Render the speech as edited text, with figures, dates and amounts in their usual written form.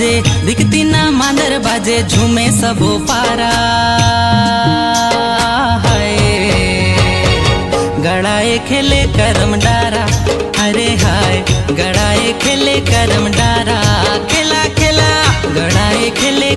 बाजे दिखती ना मांदर बाजे झूमे सबो पारा हाय गड़ाए खेले करम डारा अरे हाय गड़ाए खेले करम डारा खेला खेला गड़ाए खेले